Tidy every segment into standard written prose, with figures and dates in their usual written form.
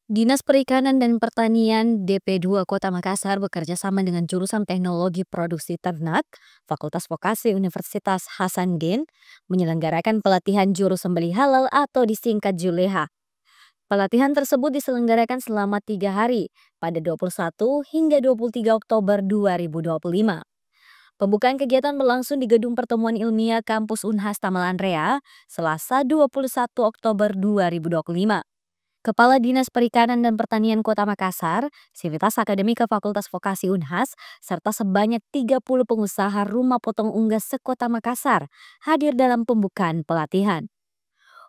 Dinas Perikanan dan Pertanian DP2 Kota Makassar bekerja sama dengan jurusan Teknologi Produksi Ternak, Fakultas Vokasi Universitas Hasanuddin, menyelenggarakan pelatihan juru sembelih halal atau disingkat Juleha. Pelatihan tersebut diselenggarakan selama 3 hari pada 21 hingga 23 Oktober 2025. Pembukaan kegiatan berlangsung di Gedung Pertemuan Ilmiah Kampus Unhas Tamalan Rea, Selasa 21 Oktober 2025. Kepala Dinas Perikanan dan Pertanian Kota Makassar, Sivitas Akademika Fakultas Vokasi Unhas, serta sebanyak 30 pengusaha rumah potong unggas sekota Makassar hadir dalam pembukaan pelatihan.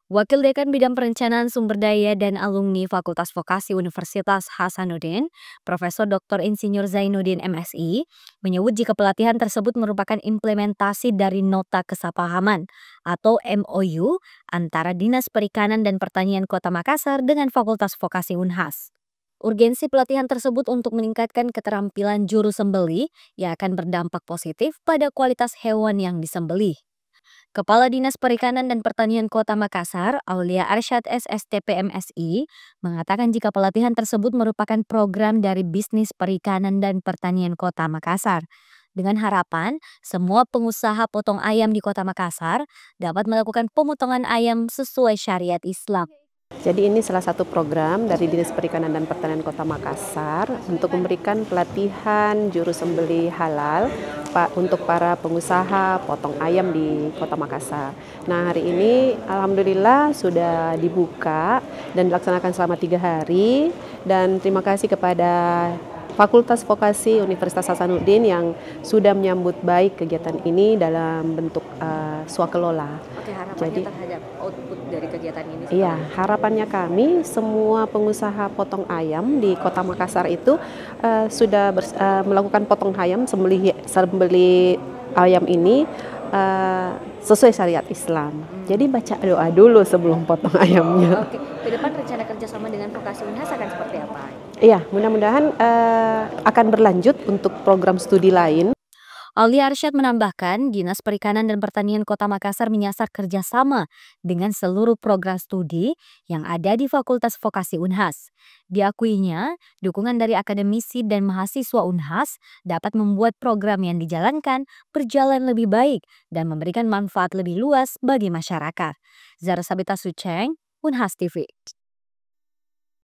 Wakil Dekan Bidang Perencanaan Sumber Daya dan Alumni Fakultas Vokasi Universitas Hasanuddin, Profesor Dr. Insinyur Zainuddin MSI, menyebut jika pelatihan tersebut merupakan implementasi dari Nota Kesepahaman atau MOU antara Dinas Perikanan dan Pertanian Kota Makassar dengan Fakultas Vokasi Unhas. Urgensi pelatihan tersebut untuk meningkatkan keterampilan juru sembelih yang akan berdampak positif pada kualitas hewan yang disembelih. Kepala Dinas Perikanan dan Pertanian Kota Makassar, Aulia Arsyad SSTP MSI, mengatakan jika pelatihan tersebut merupakan program dari Bisnis Perikanan dan Pertanian Kota Makassar. Dengan harapan, semua pengusaha potong ayam di Kota Makassar dapat melakukan pemotongan ayam sesuai syariat Islam. Jadi ini salah satu program dari Dinas Perikanan dan Pertanian Kota Makassar untuk memberikan pelatihan juru sembelih halal untuk para pengusaha potong ayam di Kota Makassar. Nah, hari ini alhamdulillah sudah dibuka dan dilaksanakan selama 3 hari, dan terima kasih kepada Fakultas Vokasi Universitas Hasanuddin yang sudah menyambut baik kegiatan ini dalam bentuk swakelola. Oke, harapannya Jadi, terhadap output dari kegiatan ini? iya, harapannya kami semua pengusaha potong ayam di Kota Makassar itu sudah melakukan potong ayam, sembelih ayam ini sesuai syariat Islam. Jadi baca doa dulu sebelum potong ayamnya. Oke, ke depan rencana kerjasama dengan Vokasi Unhas akan seperti apa? Iya, mudah-mudahan akan berlanjut untuk program studi lain. Aulia Arsyad menambahkan, Dinas Perikanan dan Pertanian Kota Makassar menyasar kerjasama dengan seluruh program studi yang ada di Fakultas Vokasi Unhas. Diakuinya, dukungan dari akademisi dan mahasiswa Unhas dapat membuat program yang dijalankan berjalan lebih baik dan memberikan manfaat lebih luas bagi masyarakat. Zara Sabita Suceng, Unhas TV.